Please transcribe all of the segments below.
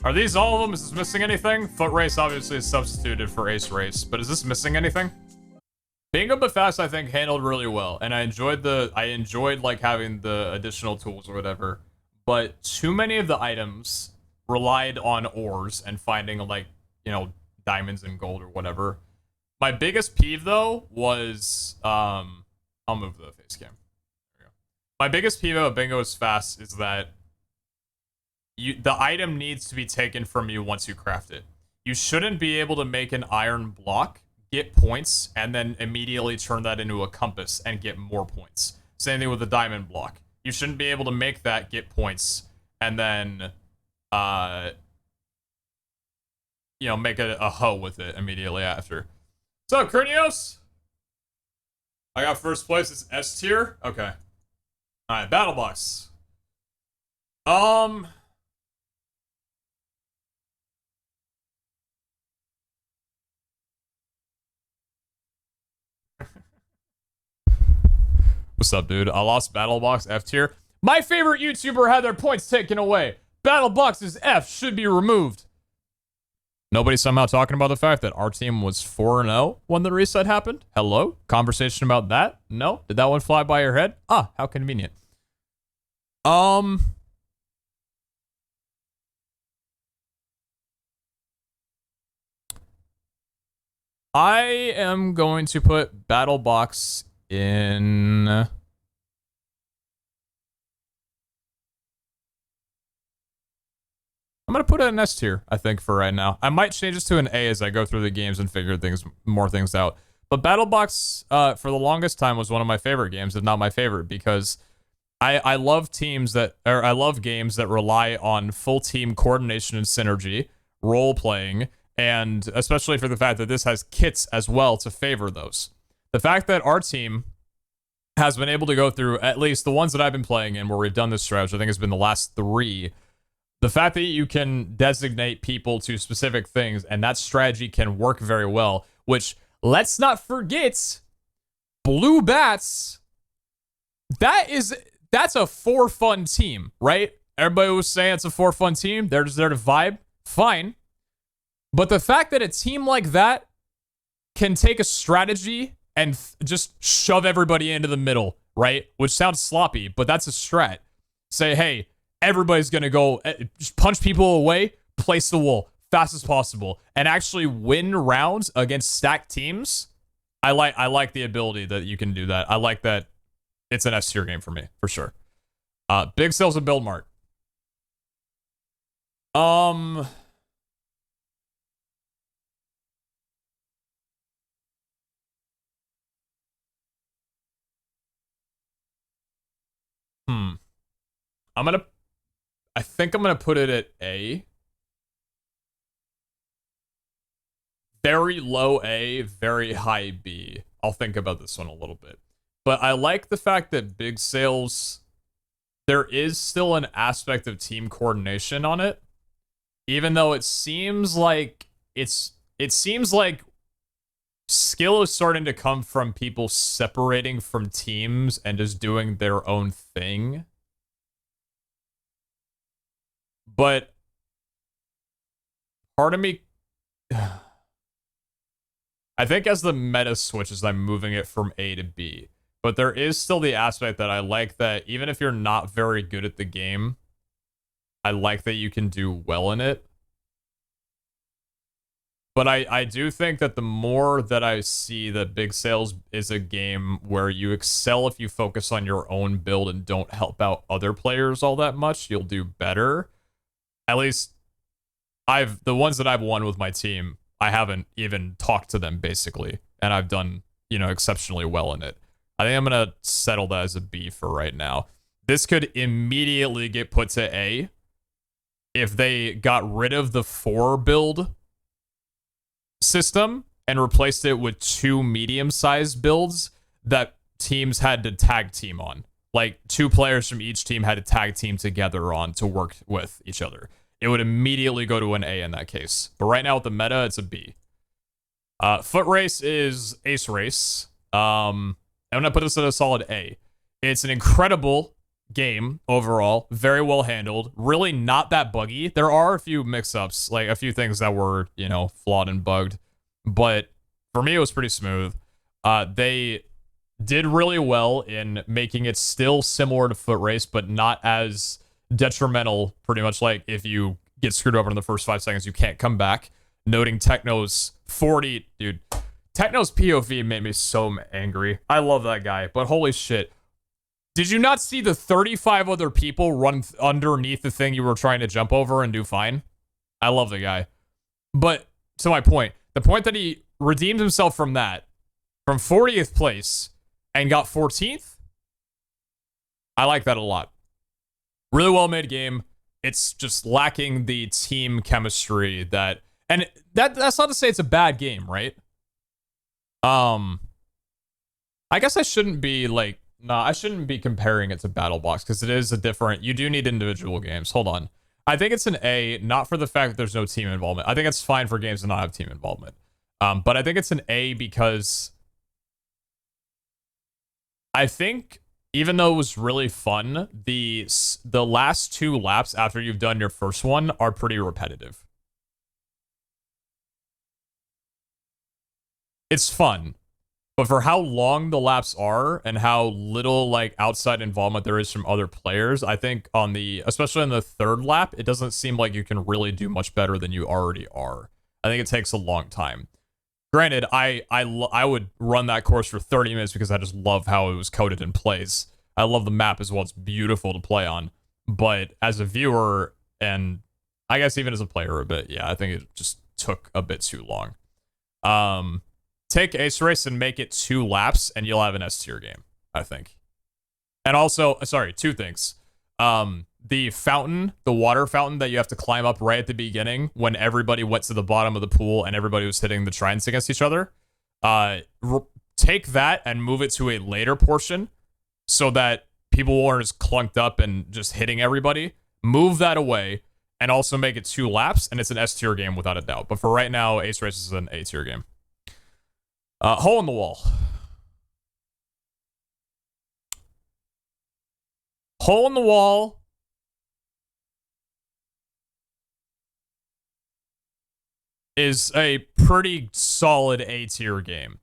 Are these all of them? Is this missing anything? Foot race obviously is substituted for ace race, but is this missing anything? Bingo but fast, I think, handled really well, and I enjoyed like having the additional tools or whatever. But too many of the items relied on ores and finding like, you know, diamonds and gold or whatever. My biggest peeve though was I'll move the face cam. There we go. My biggest peeve about Bingo is fast is that the item needs to be taken from you once you craft it. You shouldn't be able to make an iron block, get points, and then immediately turn that into a compass and get more points. Same thing with the diamond block. You shouldn't be able to make that, get points, and then, you know, make a hoe with it immediately after. What's up, Krinios? I got first place. It's S tier. Okay. All right, battle box. What's up, dude? I lost BattleBox F tier. My favorite YouTuber had their points taken away. BattleBox is F, should be removed. Nobody somehow talking about the fact that our team was 4-0 when the reset happened? Hello? Conversation about that? No? Did that one fly by your head? Ah, how convenient. I am going to put BattleBox in... I'm going to put it in S tier, I think, for right now. I might change this to an A as I go through the games and figure more things out. But BattleBox, for the longest time, was one of my favorite games, if not my favorite, because I love games that rely on full team coordination and synergy, role-playing, and especially for the fact that this has kits as well to favor those. The fact that our team has been able to go through, at least the ones that I've been playing in where we've done this strategy, I think has been the last 3. The fact that you can designate people to specific things and that strategy can work very well, which, let's not forget, Blue Bats, that's a for-fun team, right? Everybody was saying it's a for-fun team. They're just there to vibe. Fine. But the fact that a team like that can take a strategy and just shove everybody into the middle, right? Which sounds sloppy, but that's a strat. Say, hey, everybody's going to go just punch people away, place the wall fast as possible, and actually win rounds against stacked teams. I like the ability that you can do that. I like that it's an S tier game for me, for sure. Big sales and build mart. I think I'm gonna put it at A. Very low A, very high B. I'll think about this one a little bit. But I like the fact that big sales, there is still an aspect of team coordination on it. Even though it seems like skill is starting to come from people separating from teams and just doing their own thing. But part of me, I think as the meta switches, I'm moving it from A to B. But there is still the aspect that I like that even if you're not very good at the game, I like that you can do well in it. But I do think that the more that I see that Big Sales is a game where you excel if you focus on your own build and don't help out other players all that much, you'll do better. At least the ones that I've won with my team, I haven't even talked to them basically, and I've done, you know, exceptionally well in it. I think I'm gonna settle that as a B for right now. This could immediately get put to A if they got rid of the 4 build system and replaced it with 2 medium-sized builds that teams had to tag team on. Like 2 players from each team had to tag team together on to work with each other. It would immediately go to an A in that case. But right now with the meta, it's a B. Foot race is ace race. I'm gonna put this at a solid A. It's an incredible game overall. Very well handled. Really not that buggy. There are a few mix-ups, like a few things that were, you know, flawed and bugged. But for me, it was pretty smooth. They did really well in making it still similar to Foot Race, but not as detrimental. Pretty much like if you get screwed over in the first 5 seconds, you can't come back. Noting Techno's 40, dude. Techno's POV made me so angry. I love that guy, but holy shit. Did you not see the 35 other people run underneath the thing you were trying to jump over and do fine? I love the guy. But to my point, the point that he redeemed himself from that, from 40th place, and got 14th, I like that a lot. Really well made game. It's just lacking the team chemistry that, and that's not to say it's a bad game, right? I guess I shouldn't be like, I shouldn't be comparing it to BattleBox because it is a different, you do need individual games. Hold on. I think it's an A, not for the fact that there's no team involvement. I think it's fine for games to not have team involvement. But I think it's an A because I think even though it was really fun, the last 2 laps after you've done your first one are pretty repetitive. It's fun, but for how long the laps are and how little like outside involvement there is from other players, I think on the, especially on the 3rd lap, it doesn't seem like you can really do much better than you already are. I think it takes a long time. Granted, I would run that course for 30 minutes because I just love how it was coded and plays. I love the map as well. It's beautiful to play on. But as a viewer, and I guess even as a player a bit, yeah, I think it just took a bit too long. Take Ace Race and make it 2 laps, and you'll have an S tier game, I think. And also, sorry, 2 things. The fountain, the water fountain that you have to climb up right at the beginning when everybody went to the bottom of the pool and everybody was hitting the tridents against each other. Take that and move it to a later portion so that people weren't as clunked up and just hitting everybody. Move that away and also make it 2 laps, and it's an S tier game without a doubt. But for right now, Ace Race is an A tier game. Hole in the wall. Hole in the wall is a pretty solid A tier game.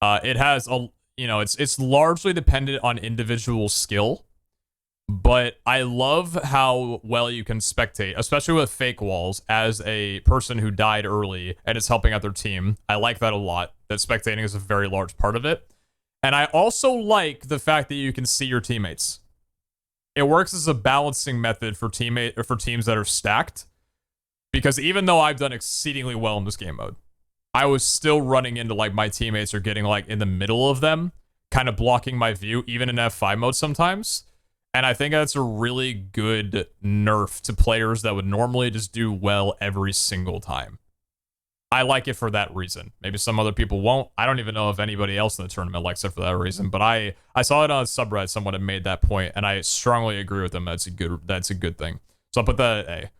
It has a, you know, it's largely dependent on individual skill, but I love how well you can spectate, especially with fake walls, as a person who died early and is helping out their team. I like that a lot, that spectating is a very large part of it. And I also like the fact that you can see your teammates. It works as a balancing method for teams that are stacked, because even though I've done exceedingly well in this game mode, I was still running into like my teammates are getting like in the middle of them, kind of blocking my view, even in F5 mode sometimes. And I think that's a really good nerf to players that would normally just do well every single time. I like it for that reason. Maybe some other people won't. I don't even know if anybody else in the tournament likes it for that reason, but I saw it on a subreddit. Someone had made that point, and I strongly agree with them. That's a good thing. So I'll put that at A.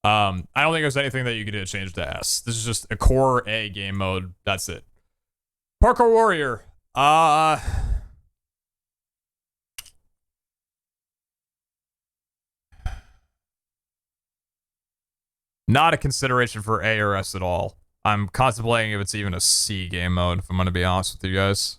I don't think there's anything that you could do to change to S. This is just a core A game mode. That's it. Parkour Warrior. Not a consideration for A or S at all. I'm contemplating if it's even a C game mode, if I'm going to be honest with you guys.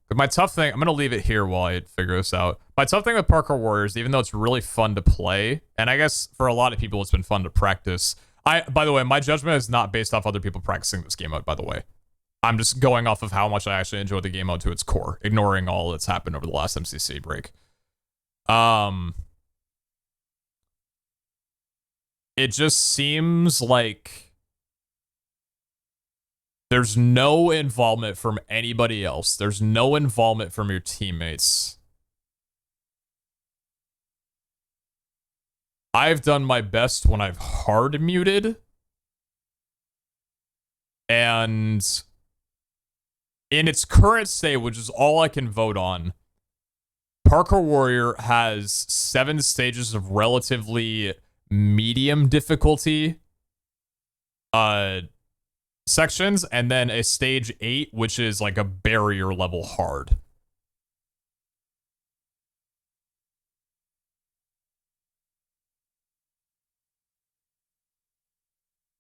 But my tough thing, I'm going to leave it here while I figure this out. My tough thing with Parkour Warriors, even though it's really fun to play, and I guess for a lot of people it's been fun to practice. By the way, my judgment is not based off other people practicing this game mode, by the way. I'm just going off of how much I actually enjoy the game mode to its core, ignoring all that's happened over the last MCC break. It just seems like there's no involvement from anybody else. There's no involvement from your teammates. I've done my best when I've hard muted. And in its current state, which is all I can vote on, Parkour Warrior has 7 stages of relatively medium difficulty sections, and then a stage 8, which is like a barrier level hard.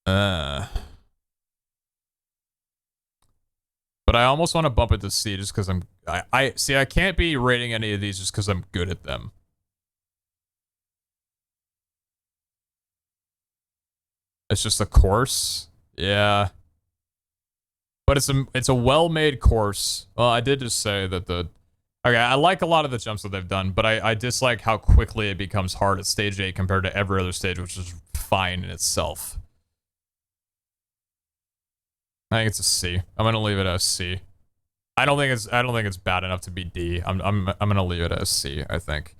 Uh, but I almost want to bump it to C just because I see I can't be rating any of these just because I'm good at them. It's just a course. Yeah. But it's a well-made course. Well, I did just say that the okay, I like a lot of the jumps that they've done, but I dislike how quickly it becomes hard at stage 8 compared to every other stage, which is fine in itself. I think it's a C. I'm gonna leave it as C. I don't think it's bad enough to be D. I'm gonna leave it as C, I think.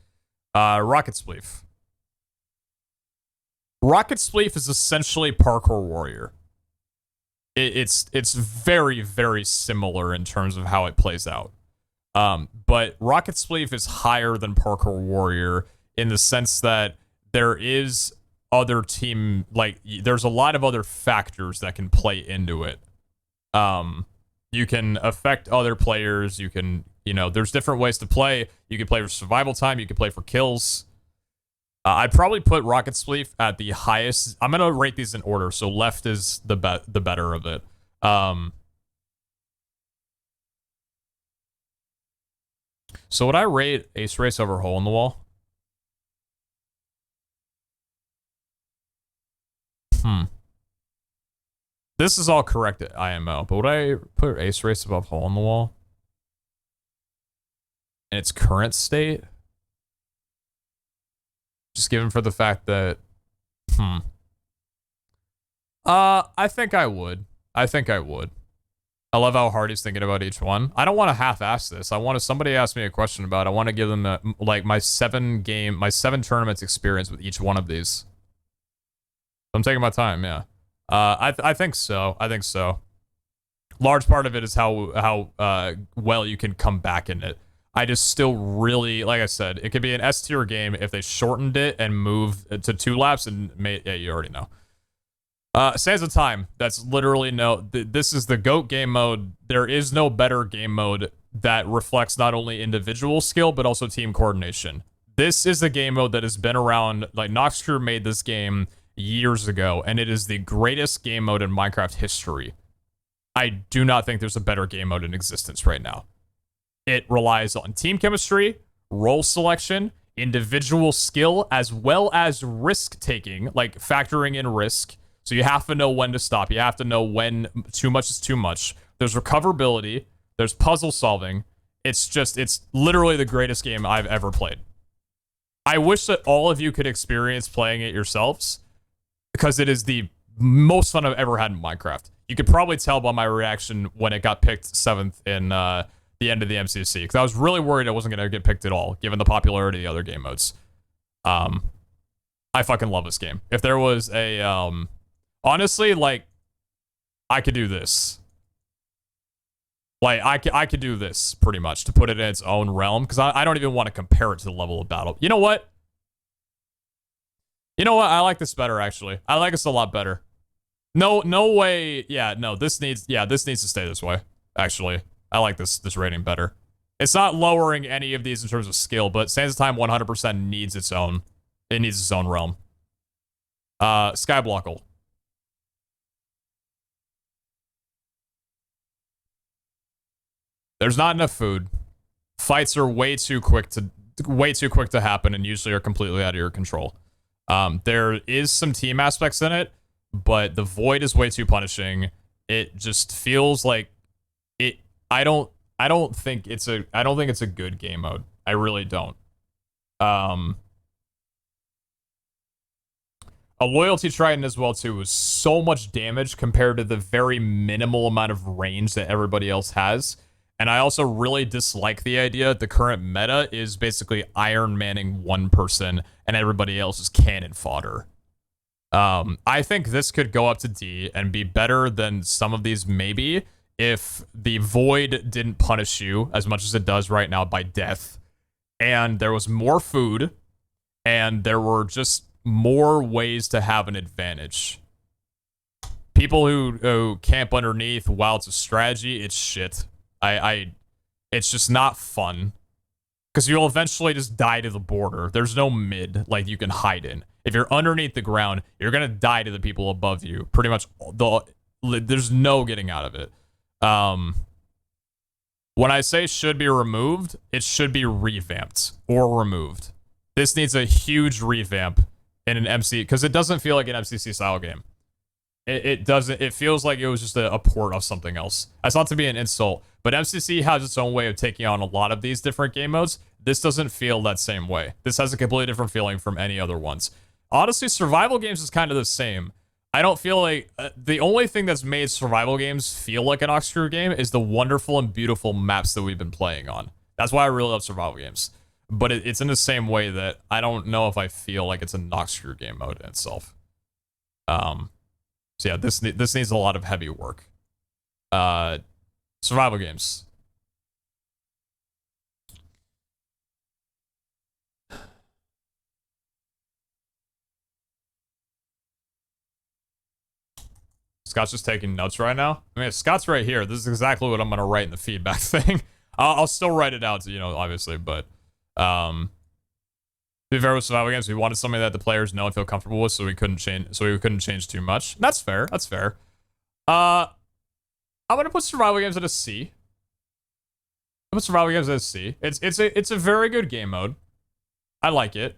Rocket Spleef. Rocket Spleef is essentially Parkour Warrior. It's very, very similar in terms of how it plays out. But Rocket Spleef is higher than Parkour Warrior in the sense that there is other team, like, there's a lot of other factors that can play into it. You can affect other players, you can, there's different ways to play. You can play for survival time, you can play for kills. I'd probably put Rocket Spleef at the highest. I'm gonna rate these in order, so left is the better of it. So would I rate Ace Race over Hole in the Wall? This is all correct at IMO, but would I put Ace Race above Hole in the Wall? In its current state? Just given for the fact that, I think I would. I love how hard he's thinking about each one. I don't want to half-ass this. Somebody asked me a question about it. I want to give them my 7 tournaments experience with each one of these. I'm taking my time, yeah. I think so. Large part of it is how well you can come back in it. I just still really, like I said, it could be an S tier game if they shortened it and moved to 2 laps and made, yeah, you already know. Sands of Time, that's literally this is the GOAT game mode. There is no better game mode that reflects not only individual skill, but also team coordination. This is a game mode that has been around, like Nox Crew made this game years ago, and it is the greatest game mode in Minecraft history. I do not think there's a better game mode in existence right now. It relies on team chemistry, role selection, individual skill, as well as risk-taking, like factoring in risk. So you have to know when to stop. You have to know when too much is too much. There's recoverability. There's puzzle solving. It's literally the greatest game I've ever played. I wish that all of you could experience playing it yourselves, because it is the most fun I've ever had in Minecraft. You could probably tell by my reaction when it got picked 7th in the end of the MCC, because I was really worried it wasn't going to get picked at all, given the popularity of the other game modes. I fucking love this game. If there was a, honestly, like, I could do this. Like, I could do this, pretty much, to put it in its own realm, because I don't even want to compare it to the level of battle. You know what? I like this better, actually. I like this a lot better. No way. Yeah, no, this needs to stay this way, actually. I like this rating better. It's not lowering any of these in terms of skill, but Sands of Time 100% needs its own. It needs its own realm. Skyblockle. There's not enough food. Fights are way too quick to happen and usually are completely out of your control. There is some team aspects in it, but the void is way too punishing. It just feels like it. I don't think it's a good game mode. I really don't. A loyalty trident as well too was so much damage compared to the very minimal amount of range that everybody else has. And I also really dislike the idea that the current meta is basically Iron Manning one person and everybody else is cannon fodder. I think this could go up to D and be better than some of these maybe if the void didn't punish you as much as it does right now by death, and there was more food, and there were just more ways to have an advantage. People who camp underneath while it's a strategy, it's shit. It's just not fun. Because you'll eventually just die to the border. There's no mid like you can hide in. If you're underneath the ground, you're gonna die to the people above you. Pretty much, there's no getting out of it. When I say should be removed, it should be revamped or removed. This needs a huge revamp in an MC, because it doesn't feel like an MCC style game. It doesn't. It feels like it was just a port of something else. That's not to be an insult, but MCC has its own way of taking on a lot of these different game modes. This doesn't feel that same way. This has a completely different feeling from any other ones. Honestly, survival games is kind of the same. I don't feel like the only thing that's made survival games feel like an Oxcrew game is the wonderful and beautiful maps that we've been playing on. That's why I really love survival games. But it's in the same way that I don't know if I feel like it's a Noxcrew game mode in itself. So yeah, this needs a lot of heavy work. Survival games. Scott's just taking notes right now. I mean, if Scott's right here, this is exactly what I'm gonna write in the feedback thing. I'll still write it out, you know, obviously, but to be fair with survival games, we wanted something that the players know and feel comfortable with, so we couldn't change too much. That's fair. That's fair. I'm gonna put survival games at a C. I put survival games at a C. It's a very good game mode. I like it.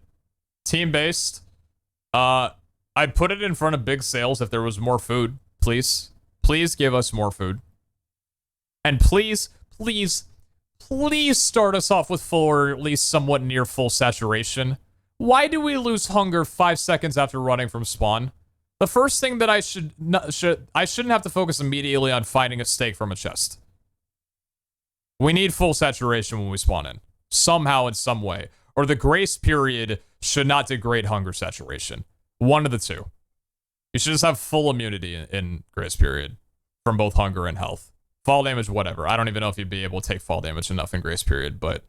Team based. I'd put it in front of big sales if there was more food. Please give us more food. And please start us off with full or at least somewhat near full saturation. Why do we lose hunger 5 seconds after running from spawn? The first thing that I shouldn't have to focus immediately on finding a steak from a chest. We need full saturation when we spawn in. Somehow, in some way. Or the grace period should not degrade hunger saturation. One of the two. You should just have full immunity in grace period from both hunger and health. Fall damage, whatever. I don't even know if you'd be able to take fall damage enough in grace period, but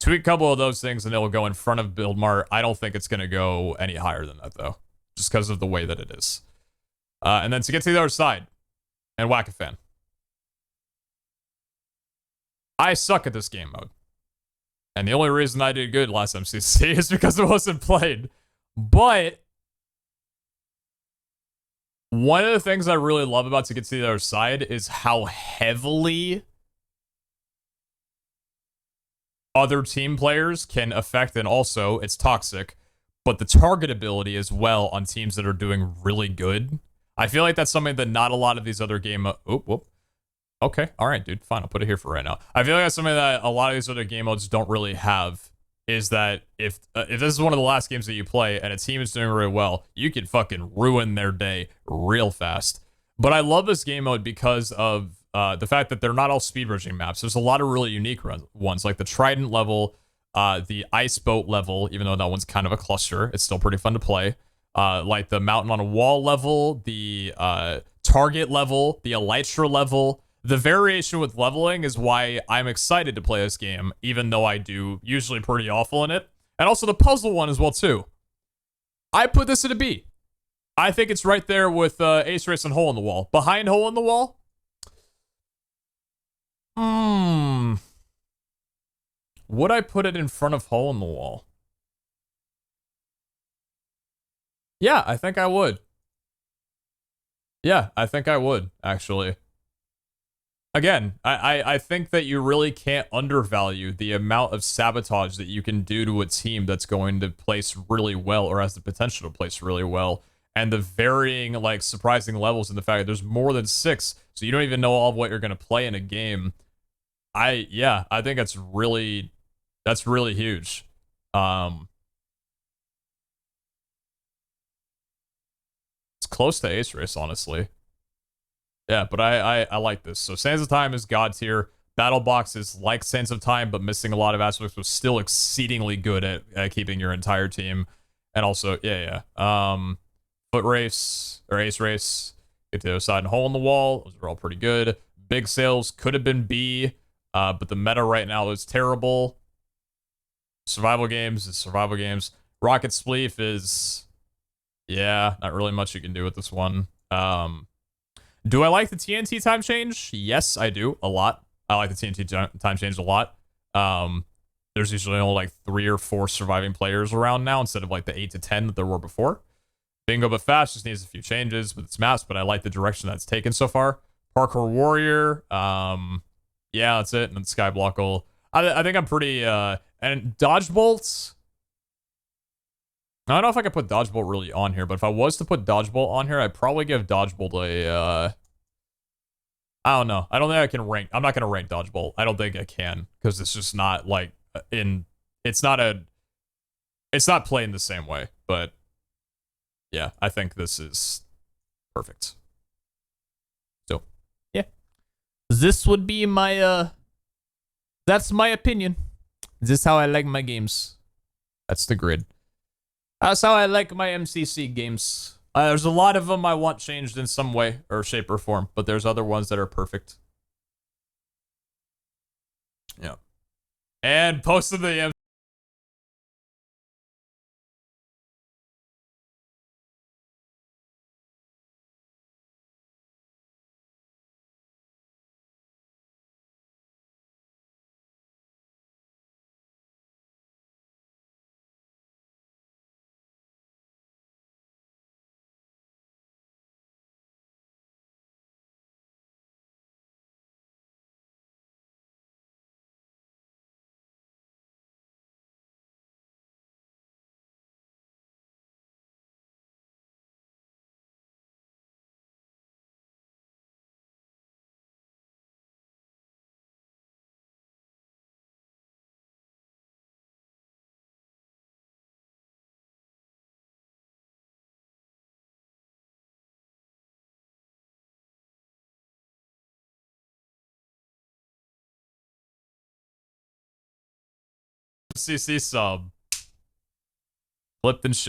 tweak a couple of those things and it'll go in front of build mart. I don't think it's going to go any higher than that, though, just because of the way that it is. And then to get to the other side, and Whack-A-Fan. I suck at this game mode. And the only reason I did good last MCC is because it wasn't played. But one of the things I really love about To Get to the Other Side is how heavily other team players can affect, and also it's toxic, but the targetability as well on teams that are doing really good. I feel like that's something that not a lot of these other game... Okay, all right, dude, fine, I'll put it here for right now. I feel like that's something that a lot of these other game modes don't really have, is that if this is one of the last games that you play and a team is doing really well, you can fucking ruin their day real fast. But I love this game mode because of the fact that they're not all speed bridging maps. There's a lot of really unique ones, like the Trident level, the Ice Boat level, even though that one's kind of a cluster. It's still pretty fun to play. Like the Mountain on a Wall level, the Target level, the Elytra level. The variation with leveling is why I'm excited to play this game, even though I do usually pretty awful in it. And also the puzzle one as well, too. I put this at a B. I think it's right there with Ace Race and Hole in the Wall. Behind Hole in the Wall? Would I put it in front of Hole in the Wall? Yeah, I think I would. Yeah, I think I would, actually. Again, I think that you really can't undervalue the amount of sabotage that you can do to a team that's going to place really well or has the potential to place really well. And the varying, like, surprising levels in the fact that there's more than 6, so you don't even know all of what you're going to play in a game. I think that's really huge. It's close to Ace Race, honestly. Yeah, but I like this. So Sands of Time is God tier. Battle Box is like Sands of Time, but missing a lot of aspects, but still exceedingly good at keeping your entire team. And also, Foot Race, or Ace Race, Get to the Other Side and Hole in the Wall. Those are all pretty good. Big Sales could have been B, but the meta right now is terrible. Survival games is survival games. Rocket Spleef is, yeah, not really much you can do with this one. Do I like the TNT time change? Yes, I do. A lot. I like the TNT time change a lot. there's usually only like 3 or 4 surviving players around now instead of like the 8 to 10 that there were before. Bingo but Fast just needs a few changes with its maps, but I like the direction that's taken so far. Parkour Warrior, yeah, that's it. And then Skyblock. I think I'm pretty, and Dodge Bolts. I don't know if I could put Dodge Bolt really on here, but if I was to put Dodge Bolt on here, I'd probably give Dodge Bolt a, I don't know. I don't think I can rank. I'm not going to rank Dodge Bolt. I don't think I can because it's just not like it's not playing the same way, but yeah, I think this is perfect. So, yeah. This would be my, that's my opinion. This is how I like my games. That's the grid. That's how I like my MCC games. There's a lot of them I want changed in some way or shape or form, but there's other ones that are perfect. Yeah. And posted the MCC sub. Flipped and shit.